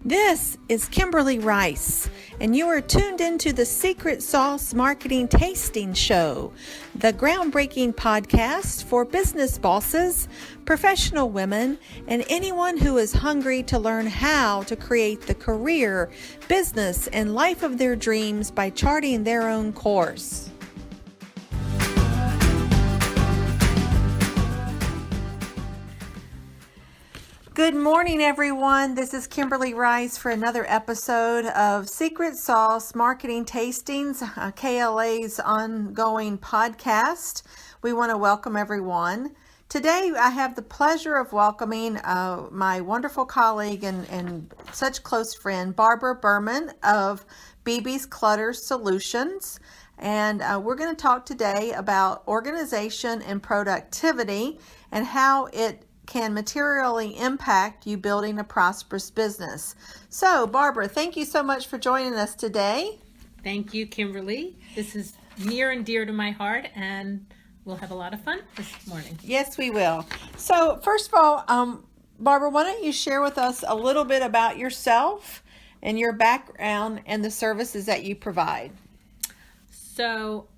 This is Kimberly Rice, and you are tuned into the Secret Sauce Marketing Tasting Show, the groundbreaking podcast for business bosses, professional women, and anyone who is hungry to learn how to create the career, business, and life of their dreams by charting their own course. Good morning, everyone. This is Kimberly Rice for another episode of Secret Sauce Marketing Tastings, KLA's ongoing podcast. We want to welcome everyone. Today, I have the pleasure of welcoming my wonderful colleague and such close friend, Barbara Berman of BB's Clutter Solutions. And we're going to talk today about organization and productivity and how it can materially impact you building a prosperous business. So, Barbara, thank you so much for joining us today. Thank you, Kimberly. This is near and dear to my heart, and we'll have a lot of fun this morning. Yes, we will. So, first of all, Barbara, why don't you share with us a little bit about yourself and your background and the services that you provide? So,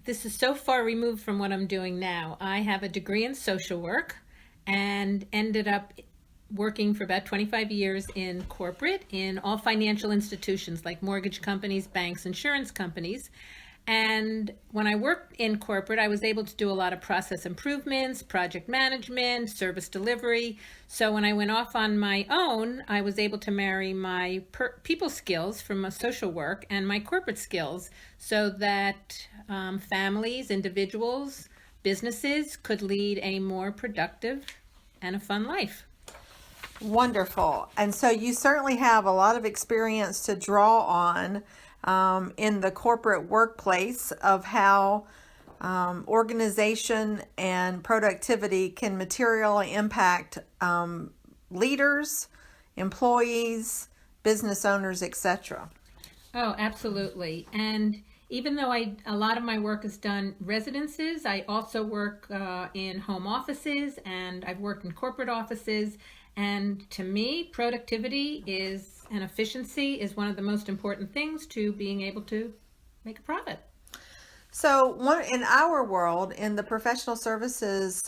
this is so far removed from what I'm doing now. I have a degree in social work and ended up working for about 25 years in corporate in all financial institutions like mortgage companies, banks, insurance companies. And when I worked in corporate, I was able to do a lot of process improvements, project management, service delivery. So when I went off on my own, I was able to marry my people skills from a social work and my corporate skills so that families, individuals, businesses could lead a more productive and a fun life. Wonderful. And so you certainly have a lot of experience to draw on in the corporate workplace of how organization and productivity can materially impact leaders, employees, business owners, etc. Oh, absolutely. And even though a lot of my work is done residences, I also work in home offices, and I've worked in corporate offices. And to me, productivity and efficiency is one of the most important things to being able to make a profit. So in our world, in the professional services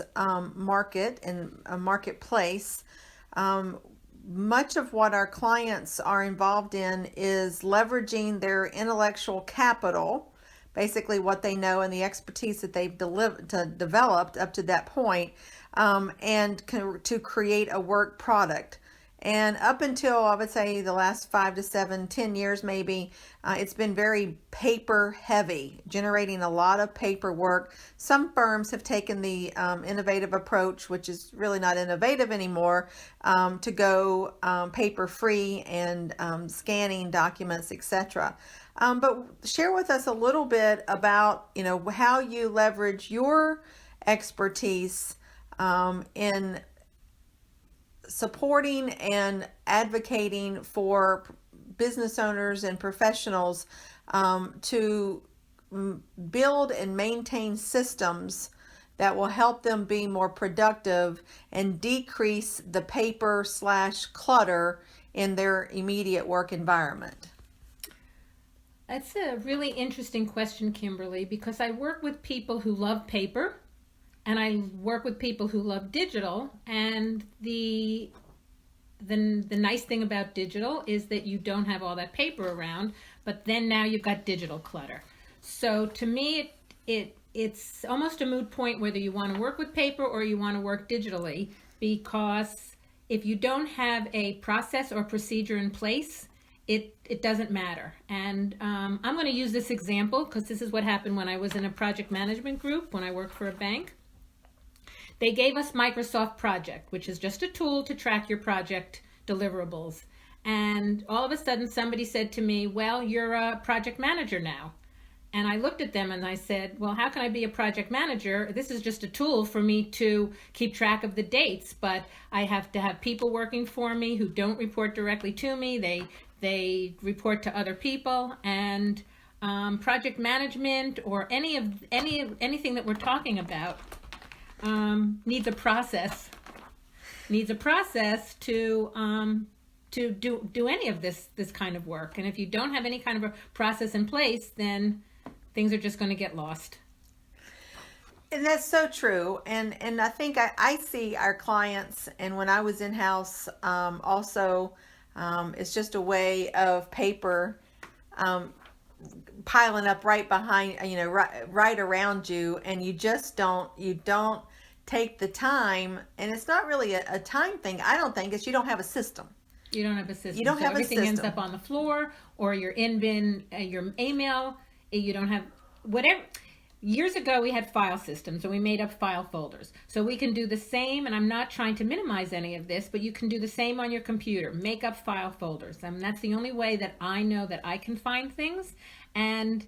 market and marketplace, much of what our clients are involved in is leveraging their intellectual capital, basically what they know and the expertise that they've developed up to that point, and to create a work product. And up until, I would say, the last 5 to 7, 10 years maybe, it's been very paper heavy, generating a lot of paperwork. Some firms have taken the innovative approach, which is really not innovative anymore, to go paper free and scanning documents, etc. But share with us a little bit about, how you leverage your expertise in supporting and advocating for business owners and professionals to build and maintain systems that will help them be more productive and decrease the paper/clutter in their immediate work environment. That's a really interesting question, Kimberly, because I work with people who love paper. And I work with people who love digital, and the nice thing about digital is that you don't have all that paper around, but then now you've got digital clutter. So to me, it's almost a moot point whether you want to work with paper or you want to work digitally, because if you don't have a process or procedure in place, it doesn't matter. And I'm going to use this example because this is what happened when I was in a project management group when I worked for a bank. They gave us Microsoft Project, which is just a tool to track your project deliverables. And all of a sudden somebody said to me, well, you're a project manager now. And I looked at them and I said, well, how can I be a project manager? This is just a tool for me to keep track of the dates, but I have to have people working for me who don't report directly to me. They report to other people, and project management or anything that we're talking about needs a process to to do any of this kind of work. And if you don't have any kind of a process in place, then things are just going to get lost. And that's so true. And I think I see our clients, and when I was in house, also, it's just a way of paper um, piling up right behind, right around you, and you don't take the time, and it's not really a time thing. I don't think it's you don't have a system. You don't have a You system, don't so have a everything ends system. up on the floor or your in bin, your email. You don't have whatever. Years ago, we had file systems and we made up file folders. So we can do the same, and I'm not trying to minimize any of this, but you can do the same on your computer. Make up file folders. I mean, that's the only way that I know that I can find things. And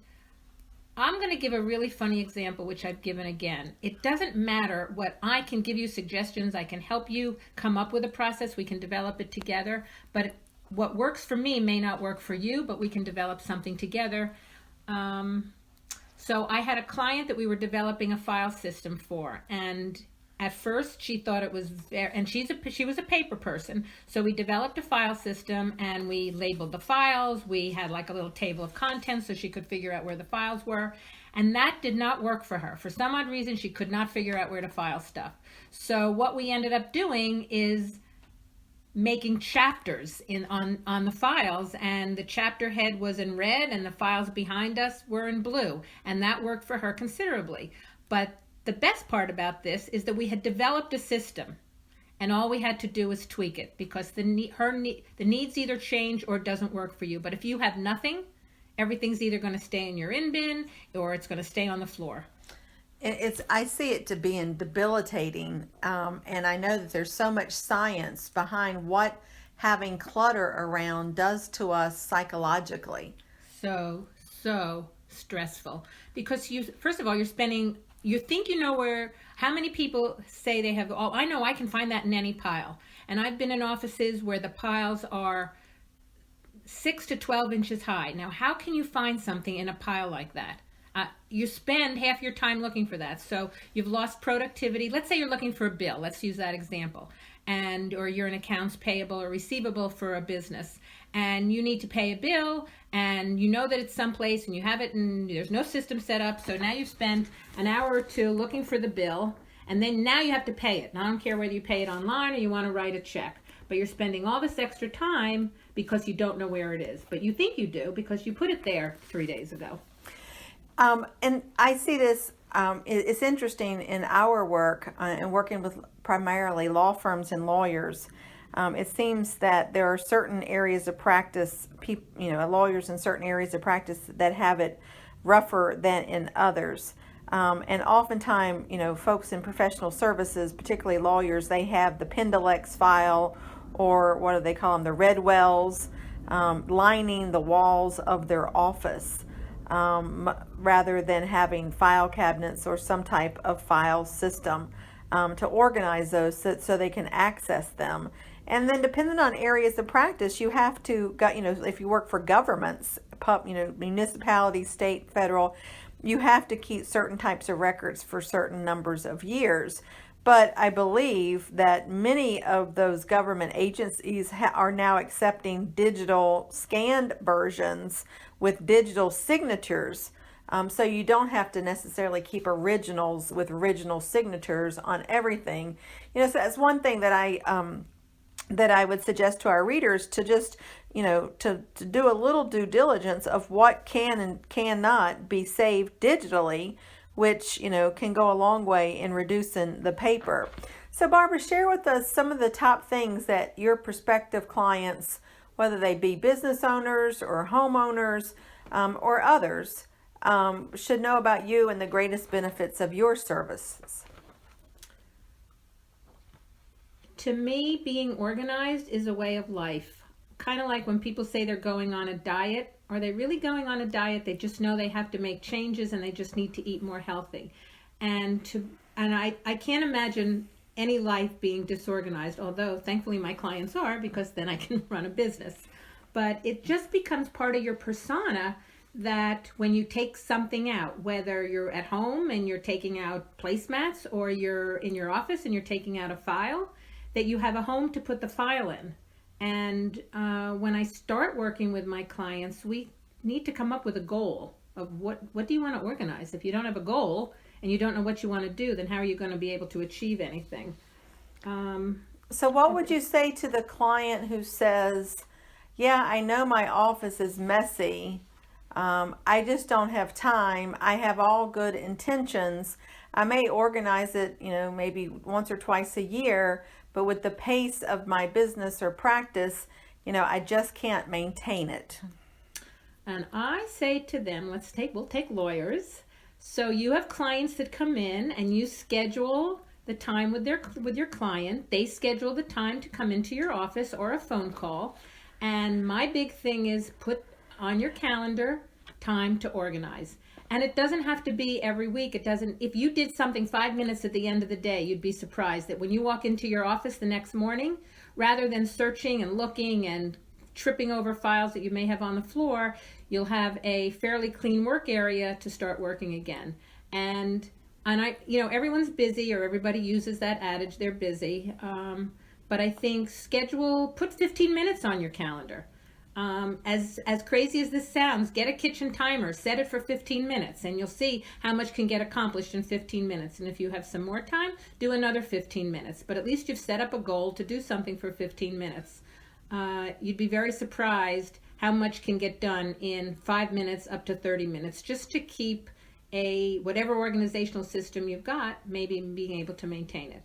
I'm going to give a really funny example, which I've given again. It doesn't matter what I can give you suggestions. I can help you come up with a process. We can develop it together. But what works for me may not work for you, but we can develop something together. So I had a client that we were developing a file system for, and at first she thought it was and she was a paper person. So we developed a file system and we labeled the files. We had like a little table of contents so she could figure out where the files were. And that did not work for her. For some odd reason, she could not figure out where to file stuff. So what we ended up doing is making chapters on the files, and the chapter head was in red and the files behind us were in blue, and that worked for her considerably. But the best part about this is that we had developed a system, and all we had to do was tweak it, because the needs either change or it doesn't work for you. But if you have nothing, everything's either going to stay in your in bin or it's going to stay on the floor. I see it to being debilitating, and I know that there's so much science behind what having clutter around does to us psychologically. So stressful, because you, first of all, you think you know where. How many people say they have, oh, I know I can find that in any pile. And I've been in offices where the piles are 6 to 12 inches high. Now, how can you find something in a pile like that? You spend half your time looking for that. So you've lost productivity. Let's say you're looking for a bill. Let's use that example. Or you're an accounts payable or receivable for a business, and you need to pay a bill, and you know that it's someplace and you have it, and there's no system set up. So now you've spent an hour or two looking for the bill, and then now you have to pay it. Now, I don't care whether you pay it online or you want to write a check, but you're spending all this extra time because you don't know where it is. But you think you do because you put it there 3 days ago. And I see this, it's interesting in our work and working with primarily law firms and lawyers. It seems that there are certain areas of practice, lawyers in certain areas of practice that have it rougher than in others. And oftentimes, folks in professional services, particularly lawyers, they have the Pendulex file, or what do they call them, the red wells, lining the walls of their office. Rather than having file cabinets or some type of file system to organize those so they can access them. And then depending on areas of practice, you have to, if you work for governments, municipalities, state, federal, you have to keep certain types of records for certain numbers of years. But I believe that many of those government agencies are now accepting digital scanned versions with digital signatures. So you don't have to necessarily keep originals with original signatures on everything. So that's one thing that I would suggest to our readers, to just, to do a little due diligence of what can and cannot be saved digitally, which, can go a long way in reducing the paper. So Barbara, share with us some of the top things that your prospective clients, whether they be business owners or homeowners or others, should know about you and the greatest benefits of your services. To me, being organized is a way of life. Kind of like when people say they're going on a diet. Are they really going on a diet? They just know they have to make changes and they just need to eat more healthy. And I can't imagine any life being disorganized, although thankfully my clients are, because then I can run a business. But it just becomes part of your persona that when you take something out, whether you're at home and you're taking out placemats, or you're in your office and you're taking out a file, that you have a home to put the file in. And when I start working with my clients, we need to come up with a goal of what do you want to organize. If you don't have a goal and you don't know what you want to do, then how are you going to be able to achieve anything? So what would you say to the client who says, yeah, I know my office is messy. I just don't have time. I have all good intentions. I may organize it, maybe once or twice a year, but with the pace of my business or practice, I just can't maintain it. And I say to them, we'll take lawyers. So you have clients that come in and you schedule the time with your client. They schedule the time to come into your office or a phone call. And my big thing is put on your calendar time to organize. And it doesn't have to be every week. If you did something 5 minutes at the end of the day, you'd be surprised that when you walk into your office the next morning, rather than searching and looking and tripping over files that you may have on the floor, you'll have a fairly clean work area to start working again. And everyone's busy, or everybody uses that adage, they're busy. But I think put 15 minutes on your calendar. As crazy as this sounds, get a kitchen timer, set it for 15 minutes, and you'll see how much can get accomplished in 15 minutes. And if you have some more time, do another 15 minutes. But at least you've set up a goal to do something for 15 minutes. You'd be very surprised how much can get done in 5 minutes up to 30 minutes, just to keep whatever organizational system you've got, maybe being able to maintain it.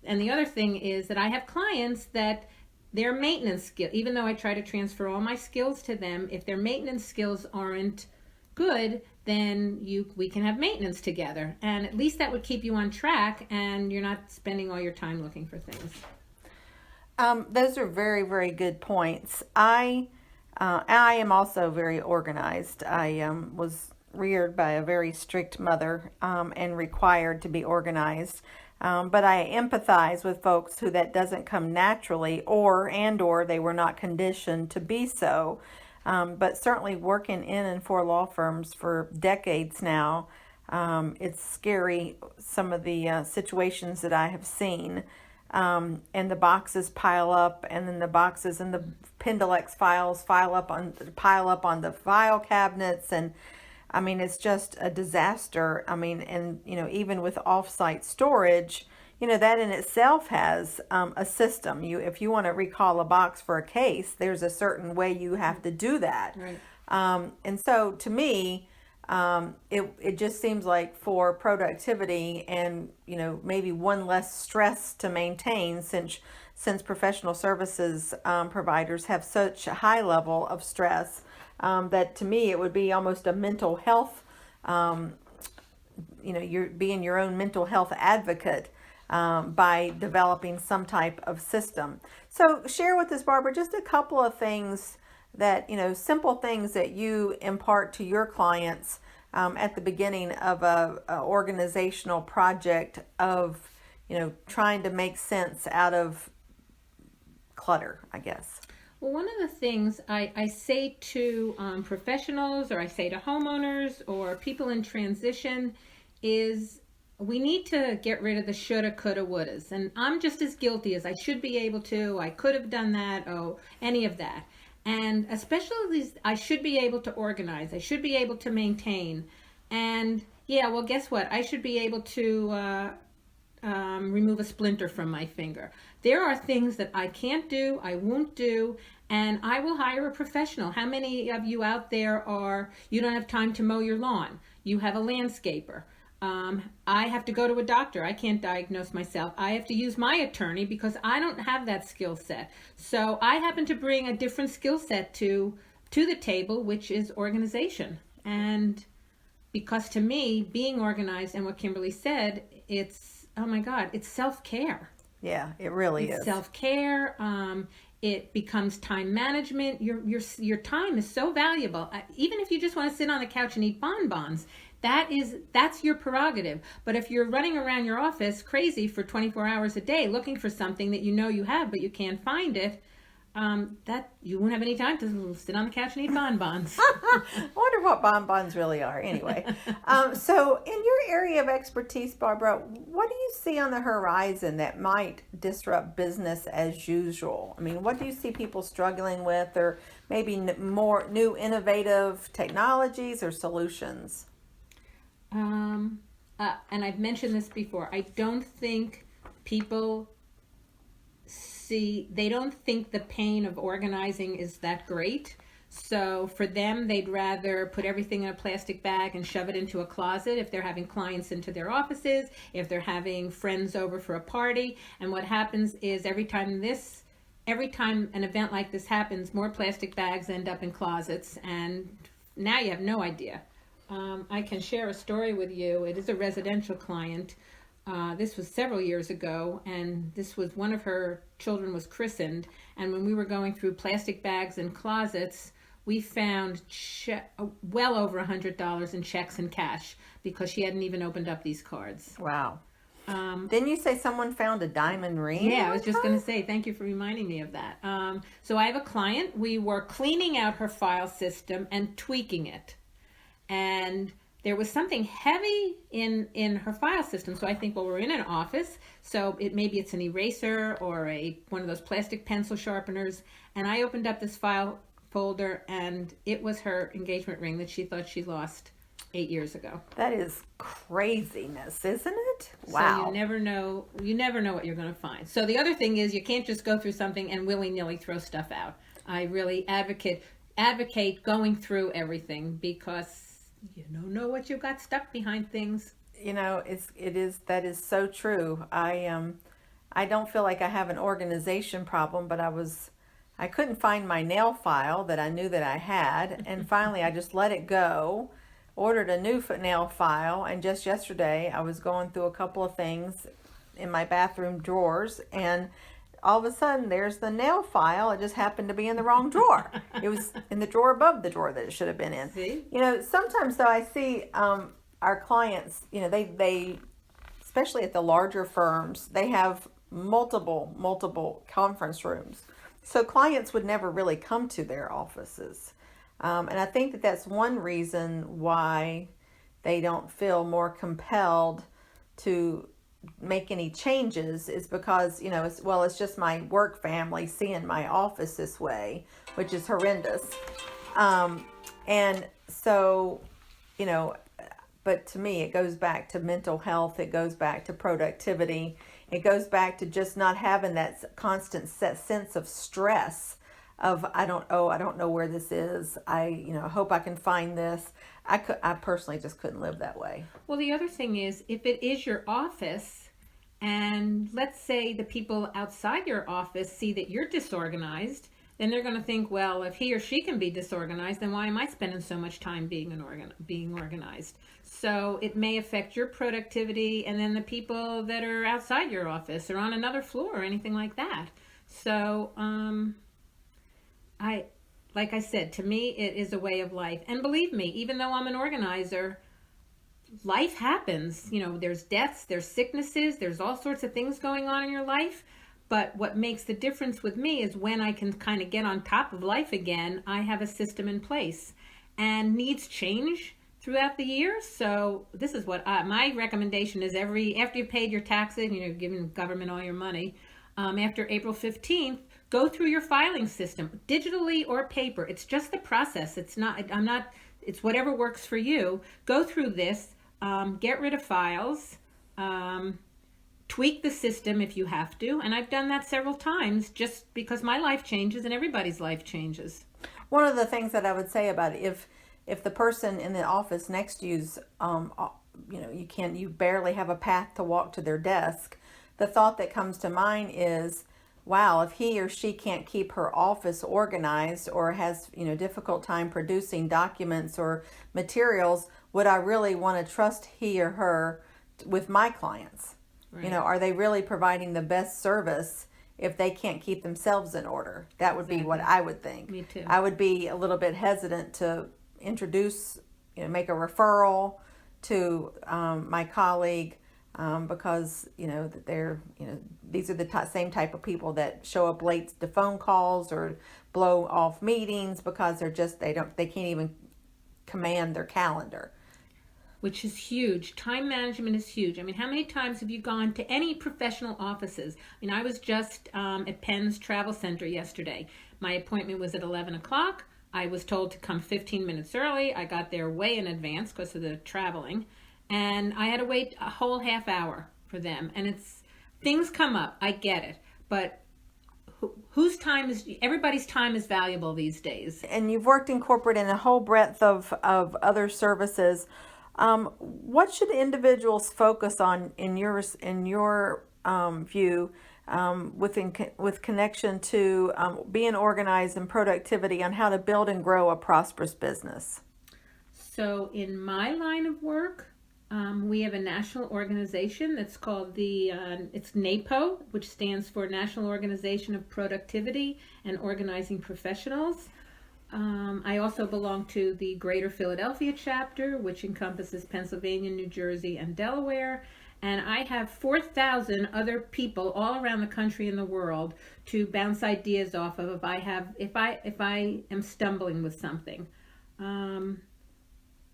And the other thing is that I have clients that their maintenance skill, even though I try to transfer all my skills to them, if their maintenance skills aren't good, then we can have maintenance together. And at least that would keep you on track, and you're not spending all your time looking for things. Those are very, very good points. I am also very organized. I was reared by a very strict mother and required to be organized. But I empathize with folks who that doesn't come naturally, or they were not conditioned to be so. But certainly working in and for law firms for decades now, it's scary, some of the situations that I have seen. And the boxes pile up, and then the boxes and the Pendilex files pile up on the file cabinets, and I mean, it's just a disaster. I mean, and even with off-site storage, that in itself has a system. If you want to recall a box for a case, there's a certain way you have to do that. Right. And so to me, it just seems like for productivity and maybe one less stress to maintain, since professional services providers have such a high level of stress, that to me it would be almost a mental health, you're being your own mental health advocate by developing some type of system. So share with us, Barbara, just a couple of things that, simple things that you impart to your clients at the beginning of a organizational project of, trying to make sense out of clutter, I guess. Well, one of the things I say to professionals, or I say to homeowners or people in transition, is we need to get rid of the shoulda, coulda, wouldas. And I'm just as guilty as I should be able to. I could have done that, any of that. And especially these, I should be able to organize. I should be able to maintain. And yeah, well, guess what? I should be able to remove a splinter from my finger. There are things that I can't do, I won't do, and I will hire a professional. How many of you out there you don't have time to mow your lawn? You have a landscaper. I have to go to a doctor. I can't diagnose myself. I have to use my attorney because I don't have that skill set. So I happen to bring a different skill set to the table, which is organization. And because to me, being organized, and what Kimberly said, it's, oh my God, it's self-care. Yeah, it really It's is. self-care. It becomes time management. Your time is so valuable. Even if you just want to sit on the couch and eat bonbons, that's your prerogative. But if you're running around your office crazy for 24 hours a day looking for something that you know you have but you can't find it, That you won't have any time to sit on the couch and eat bonbons. I wonder what bonbons really are. Anyway, so in your area of expertise, Barbara, what do you see on the horizon that might disrupt business as usual? I mean, what do you see people struggling with, or maybe more new innovative technologies or solutions? And I've mentioned this before. I don't think people they don't think the pain of organizing is that great. So for them, they'd rather put everything in a plastic bag and shove it into a closet if they're having clients into their offices, if they're having friends over for a party. And what happens is every time an event like this happens, more plastic bags end up in closets, and now you have no idea. I can share a story with you. It is a residential client. This was several years ago, and this was one of her children was christened. And when we were going through plastic bags and closets, we found well over $100 in checks and cash because she hadn't even opened up these cards. Wow. Didn't you say someone found a diamond ring? Yeah, I was just going to say, thank you for reminding me of that. So I have a client. We were cleaning out her file system and tweaking it. And there was something heavy in her file system. So I think, well, we're in an office, so maybe it's an eraser or one of those plastic pencil sharpeners. And I opened up this file folder, and it was her engagement ring that she thought she lost 8 years ago. That is craziness, isn't it? Wow. So you never know what you're going to find. So the other thing is, you can't just go through something and willy-nilly throw stuff out. I really advocate going through everything, because you don't know what you got stuck behind things. You know, that is so true. I don't feel like I have an organization problem, but I couldn't find my nail file that I knew that I had, and finally I just let it go, ordered a new nail file, and just yesterday I was going through a couple of things in my bathroom drawers, and all of a sudden there's the nail file. It just happened to be in the wrong drawer. It was in the drawer above the drawer that it should have been in. See? You know, sometimes though I see our clients, you know, they especially at the larger firms, they have multiple conference rooms. So clients would never really come to their offices. And I think that that's one reason why they don't feel more compelled to make any changes, is because, you know, it's just my work family seeing my office this way, which is horrendous. And so, you know, but to me, it goes back to mental health. It goes back to productivity. It goes back to just not having that constant sense of stress of, I don't know where this is. I hope I can find this. I personally just couldn't live that way. Well, the other thing is, if it is your office, and let's say the people outside your office see that you're disorganized, then they're going to think, well, if he or she can be disorganized, then why am I spending so much time being organized? So it may affect your productivity, and then the people that are outside your office or on another floor or anything like that. So like I said, to me, it is a way of life. And believe me, even though I'm an organizer, life happens. You know, there's deaths, there's sicknesses, there's all sorts of things going on in your life. But what makes the difference with me is when I can kind of get on top of life again, I have a system in place. And needs change throughout the year. So this is what my recommendation is: after you've paid your taxes, you know, giving government all your money, after April 15th, go through your filing system, digitally or paper. It's just the process. It's whatever works for you. Go through this, get rid of files, tweak the system if you have to. And I've done that several times, just because my life changes and everybody's life changes. One of the things that I would say about it, if the person in the office next to you's, you barely have a path to walk to their desk, the thought that comes to mind is, wow, if he or she can't keep her office organized, or has, difficult time producing documents or materials, would I really want to trust he or her with my clients? Right. Are they really providing the best service if they can't keep themselves in order? That would be what I would think. Me too. I would be a little bit hesitant to introduce, make a referral to my colleague because that they're these are the same type of people that show up late to phone calls or blow off meetings because they can't even command their calendar. Which is huge. Time management is huge. I mean, how many times have you gone to any professional offices? I mean, I was just at Penn's Travel Center yesterday. My appointment was at 11 o'clock. I was told to come 15 minutes early. I got there way in advance because of the traveling. And I had to wait a whole half hour for them. And things come up. I get it. But everybody's time is valuable these days. And you've worked in corporate in a whole breadth of other services. What should individuals focus on in your view with connection to being organized and productivity on how to build and grow a prosperous business? So in my line of work, we have a national organization that's called it's NAPO, which stands for National Organization of Productivity and Organizing Professionals. I also belong to the Greater Philadelphia chapter, which encompasses Pennsylvania, New Jersey, and Delaware. And I have 4,000 other people all around the country and the world to bounce ideas off of if I am stumbling with something.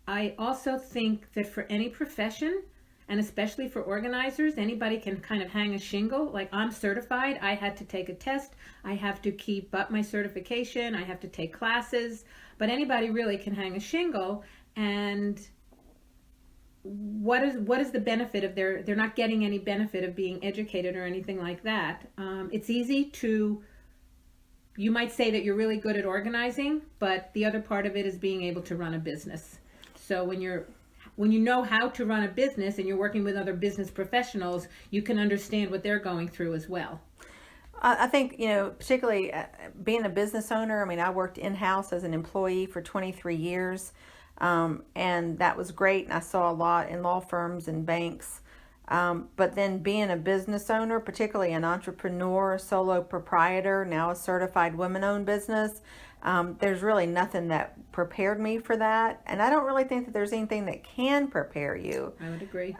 I also think that for any profession, and especially for organizers, anybody can kind of hang a shingle. Like, I'm certified. I had to take a test. I have to keep up my certification. I have to take classes. But anybody really can hang a shingle. And what is the benefit of they're not getting any benefit of being educated or anything like that. It's easy you might say that you're really good at organizing, but the other part of it is being able to run a business. So when you know how to run a business and you're working with other business professionals, you can understand what they're going through as well. I think, particularly being a business owner, I mean, I worked in-house as an employee for 23 years, and that was great. And I saw a lot in law firms and banks. But then being a business owner, particularly an entrepreneur, solo proprietor, now a certified women-owned business, there's really nothing that prepared me for that. And I don't really think that there's anything that can prepare you. I would agree.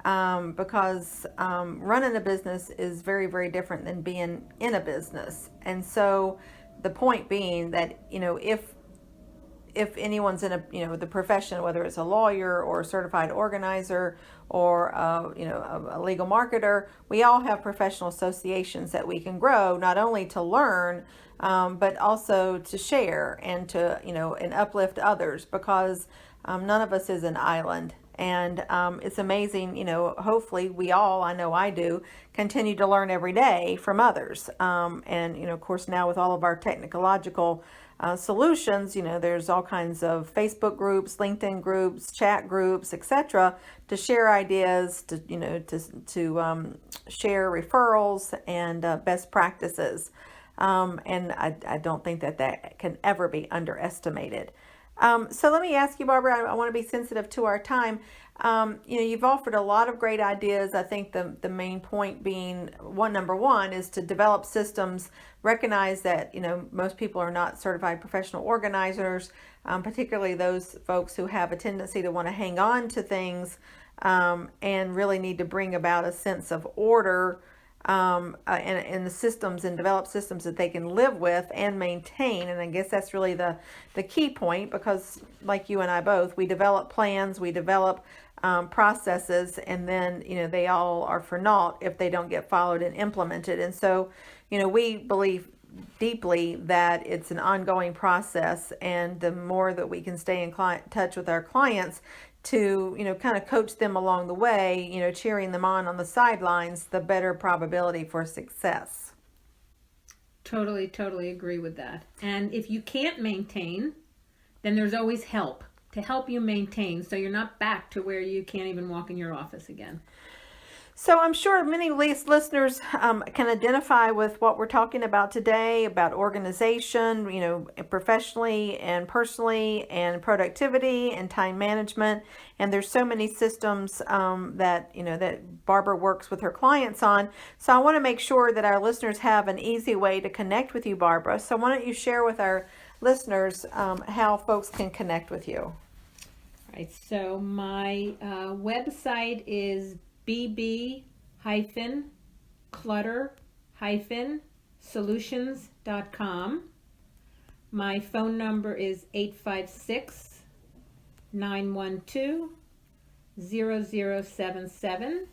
Because running a business is very, very different than being in a business. And so the point being that, if anyone's in the profession, whether it's a lawyer or a certified organizer or a legal marketer, we all have professional associations that we can grow, not only to learn, but also to share and to and uplift others, because none of us is an island. And it's amazing, hopefully we all, I know I do, continue to learn every day from others. And of course, now with all of our technological solutions, there's all kinds of Facebook groups, LinkedIn groups, chat groups, etc., to share ideas, to share referrals and best practices. And I don't think that can ever be underestimated. So let me ask you, Barbara, I want to be sensitive to our time. You've offered a lot of great ideas. I think the main point being number one is to develop systems, recognize that, most people are not certified professional organizers, particularly those folks who have a tendency to want to hang on to things, and really need to bring about a sense of order, and the systems, and develop systems that they can live with and maintain. And I guess that's really the key point, because like you and I both, we develop plans, we develop processes, and then they all are for naught if they don't get followed and implemented. And so we believe deeply that it's an ongoing process, and the more that we can stay in touch with our clients to kind of coach them along the way, cheering them on the sidelines, the better probability for success. Totally agree with that. And if you can't maintain, then there's always help to help you maintain, so you're not back to where you can't even walk in your office again. So I'm sure many listeners can identify with what we're talking about today, about organization, professionally and personally, and productivity and time management. And there's so many systems that Barbara works with her clients on. So I want to make sure that our listeners have an easy way to connect with you, Barbara. So why don't you share with our listeners how folks can connect with you? All right. So my website is bb hyphen clutter hyphen solutions.com. My phone number is 856-912-0077.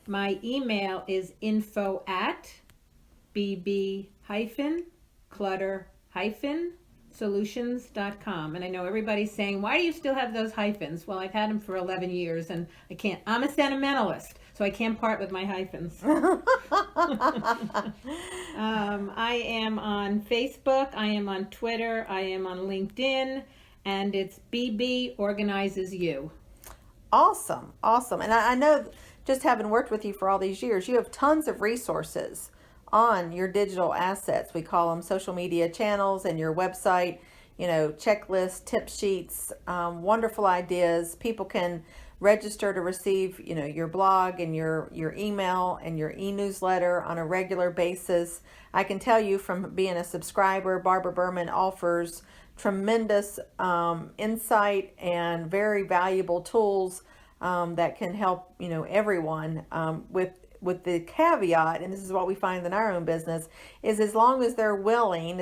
My email is info@bb-clutter-solutions.com. And I know everybody's saying, why do you still have those hyphens? Well, I've had them for 11 years and I'm a sentimentalist, so I can't part with my hyphens. I am on Facebook, I am on Twitter, I am on LinkedIn, and it's BB Organizes You. Awesome. And I know, just having worked with you for all these years, you have tons of resources on your digital assets. We call them social media channels, and your website, checklists, tip sheets, wonderful ideas. People can register to receive, your blog and your email and your e-newsletter on a regular basis. I can tell you from being a subscriber, Barbara Berman offers tremendous insight and very valuable tools that can help everyone with the caveat, and this is what we find in our own business, is as long as you're willing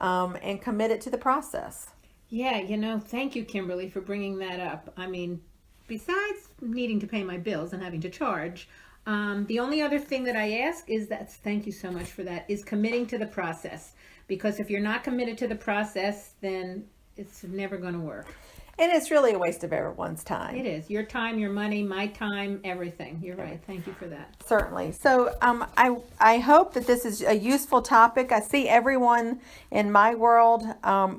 and committed to the process. Yeah, thank you, Kimberly, for bringing that up. I mean, besides needing to pay my bills and having to charge, the only other thing that I ask is thank you so much for that, is committing to the process. Because if you're not committed to the process, then it's never going to work. And it's really a waste of everyone's time. It is. Your time, your money, my time, everything. You're right. Thank you for that. Certainly. So I hope that this is a useful topic. I see everyone in my world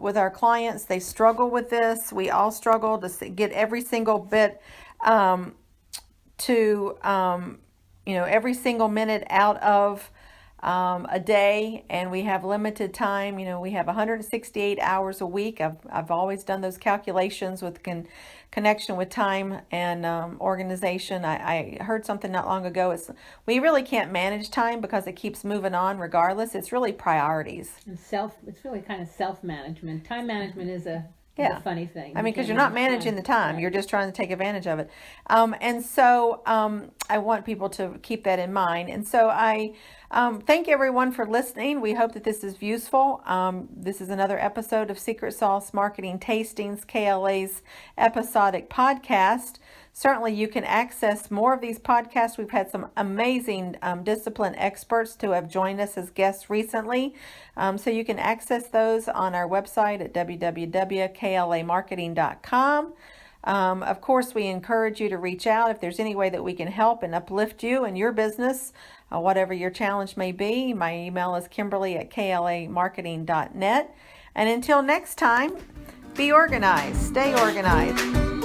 with our clients, they struggle with this. We all struggle to get every single bit every single minute out of a day, and we have limited time. We have 168 hours a week. I've always done those calculations with connection with time and organization. I heard something not long ago. We really can't manage time because it keeps moving on regardless. It's really priorities. And it's really kind of self-management. Time management is a funny thing. I mean, because you're not managing the time. Right. You're just trying to take advantage of it. And so I want people to keep that in mind. And so I thank everyone for listening. We hope that this is useful. This is another episode of Secret Sauce Marketing Tastings, KLA's episodic podcast. Certainly, you can access more of these podcasts. We've had some amazing discipline experts to have joined us as guests recently. So you can access those on our website at www.klamarketing.com. Of course, we encourage you to reach out if there's any way that we can help and uplift you and your business, whatever your challenge may be. My email is kimberly@klamarketing.net. And until next time, be organized, stay organized.